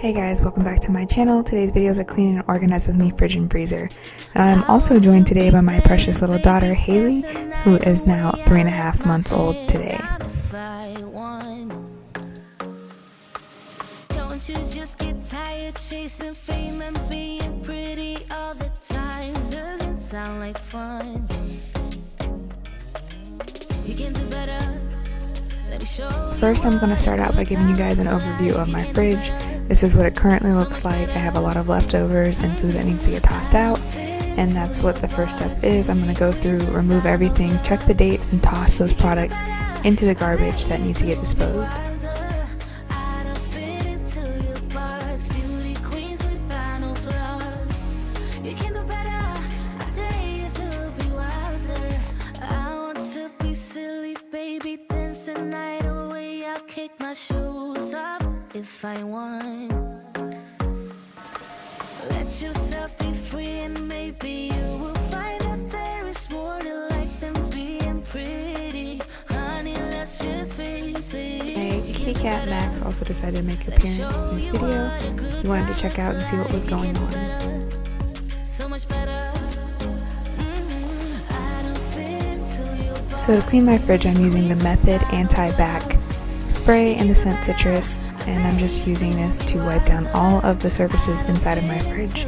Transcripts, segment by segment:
Hey guys, welcome back to my channel. Today's video is a clean and organized with me fridge and freezer. And I'm also joined today by my precious little daughter, Haley, who is now 3.5 months old today. Don't you just get tired chasing fame and being pretty all the time? Doesn't sound like fun. You can do better. First, I'm going to start out by giving you guys an overview of my fridge. This is what it currently looks like. I have a lot of leftovers and food that needs to get tossed out, and that's what the first step is. I'm going to go through, remove everything, check the dates, and toss those products into the garbage that needs to get disposed. If I want, let yourself be free, and maybe you will find that there is more to life than being pretty. Honey, let's just face it. My kitty cat Max also decided to make an appearance in this video. He wanted to check out and see what was going on. So to clean my fridge, I'm using the Method Anti-Bac spray and the scent citrus, and I'm just using this to wipe down all of the surfaces inside of my fridge.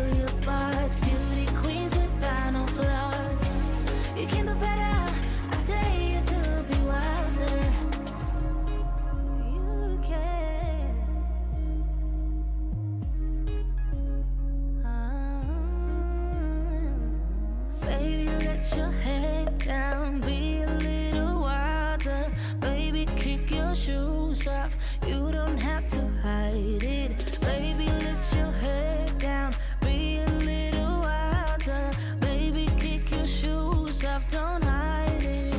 Baby, let your head down, be a little wilder. Baby, kick your shoes off. You don't have to hide it. Baby, let your head down, be a little wilder. Baby, kick your shoes off, don't hide it.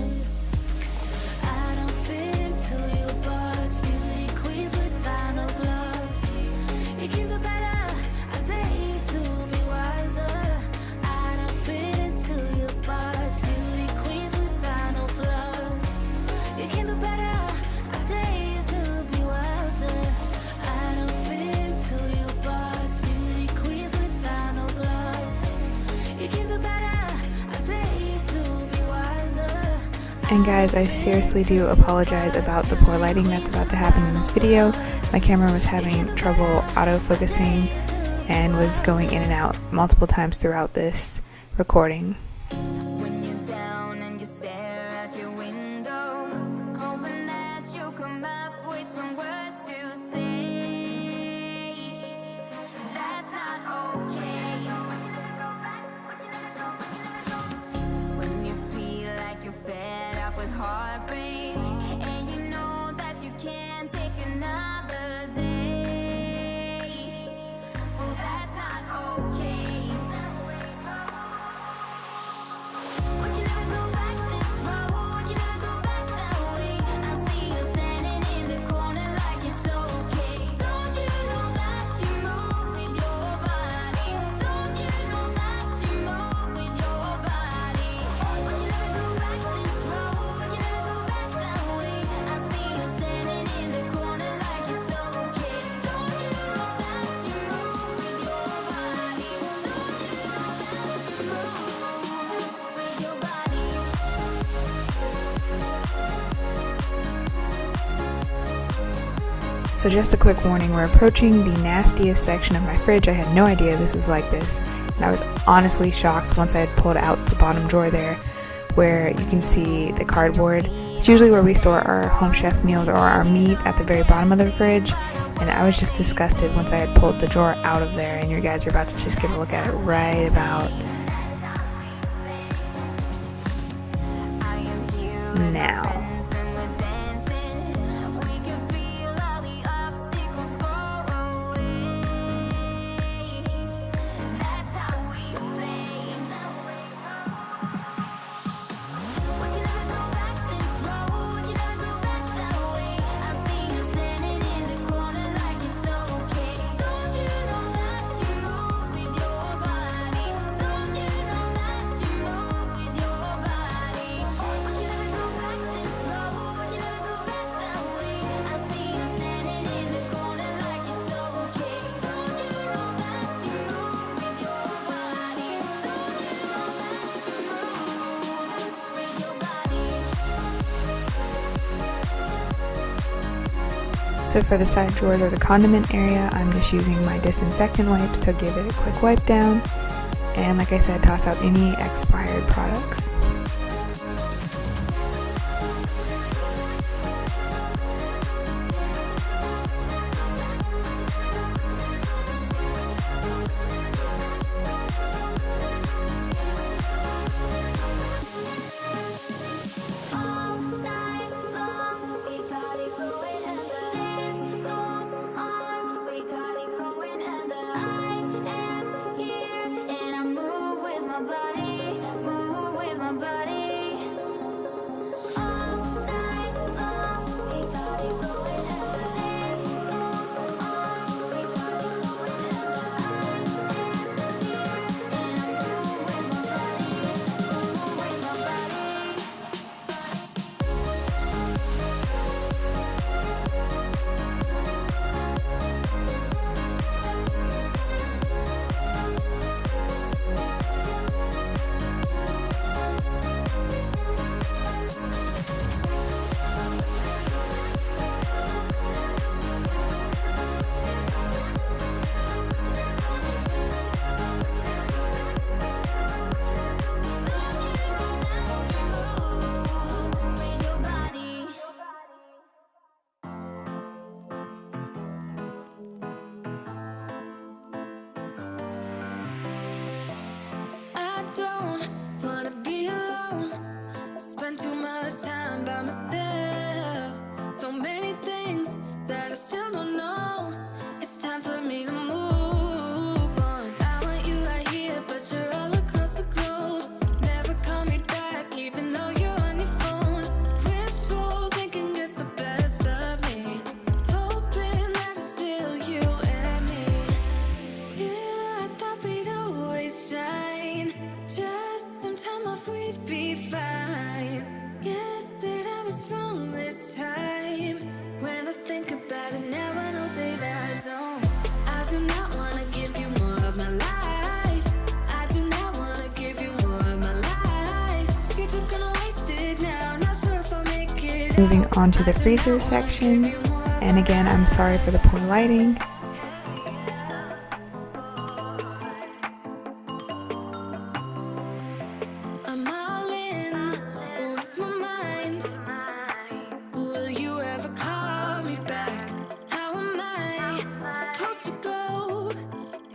I don't fit into your box. Beauty queens without no flaws. You can do better, I dare you to be wilder. I don't fit into your box. Beauty queens without no flaws. You can do better. And guys, I seriously do apologize about the poor lighting that's about to happen in this video. My camera was having trouble auto-focusing and was going in and out multiple times throughout this recording. When you're down and you stare at your window, hoping that you'll come up with some words to say. That's not okay. When you feel like you're fed up with heartbreak, and you know that you can't take another day. Oh, that's not okay. We can never go back this road. You never go back that way. I see you standing in the corner like it's okay. Don't you know that you move with your body? Don't you know that you move with your body? We can never go back this road. You never go back that way. I see you standing in the corner like it's okay. Don't you know that you move with your body? Don't you know that you move with your body? So just a quick warning, we're approaching the nastiest section of my fridge. I had no idea this was like this, and I was honestly shocked once I had pulled out the bottom drawer there, where you can see the cardboard. It's usually where we store our Home Chef meals or our meat, at the very bottom of the fridge, and I was just disgusted once I had pulled the drawer out of there, and you guys are about to just get a look at it right about now. Don't you know that you move with your body? So for the side drawers or the condiment area, I'm just using my disinfectant wipes to give it a quick wipe down. And like I said, toss out any expired products. Too much time by myself. So many things that I still don't know. It's time for me to move on. I want you right here, but you're all across the globe. Never call me back, even though you're on your phone. Wishful thinking gets the best of me. Hoping that it's still you and me. Yeah, I thought we'd always shine. Just some time off, we'd be fine. Guess that I was wrong this time. When I think about it now, I know that I don't. I do not want to give you more of my life. I do not want to give you more of my life. You're just gonna waste it now. Not sure if I'll make it. Moving on to the freezer section, and again, I'm sorry for the poor lighting. I'm all in with my mind. Will you ever call me back? How am I supposed to go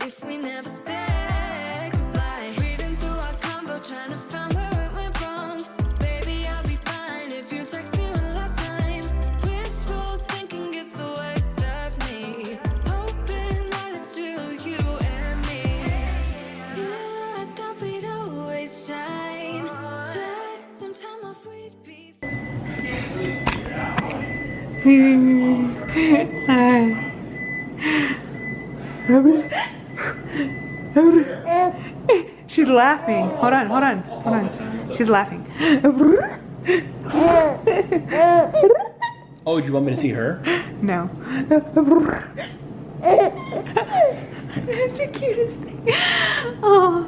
if we never said goodbye? Reading through our convo, trying to find where it went wrong. Baby, I'll be fine if you text me one last time. Wishful thinking gets the worst of me. Hoping that it's still you and me. Yeah, I thought we'd always shine. Just some time off, we'd be. She's laughing. Hold on. She's laughing. Oh, do you want me to see her? No. That's the cutest thing. Oh.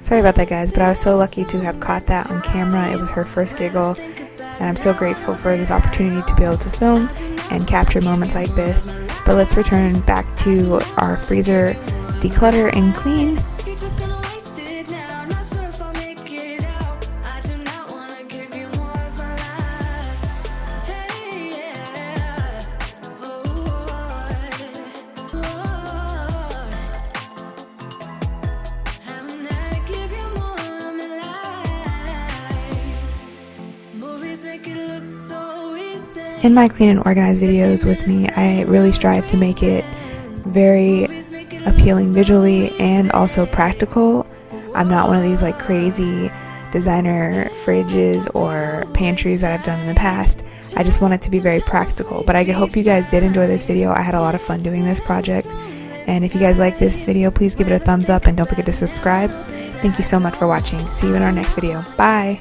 Sorry about that, guys, but I was so lucky to have caught that on camera. It was her first giggle, and I'm so grateful for this opportunity to be able to film and capture moments like this. But let's return back to our freezer, declutter and clean. You're just gonna waste it now. Not sure if I'll make it out. I do not wanna give you more of my life. Hey, yeah. Oh, I'm not give you more of my life. Movies make it look so easy. In my clean and organized videos with me, I really strive to make it very appealing visually and also practical. I'm not one of these like crazy designer fridges or pantries that I've done in the past. I just want it to be very practical. But I hope you guys did enjoy this video. I had a lot of fun doing this project. And if you guys like this video, please give it a thumbs up and don't forget to subscribe. Thank you so much for watching. See you in our next video. Bye!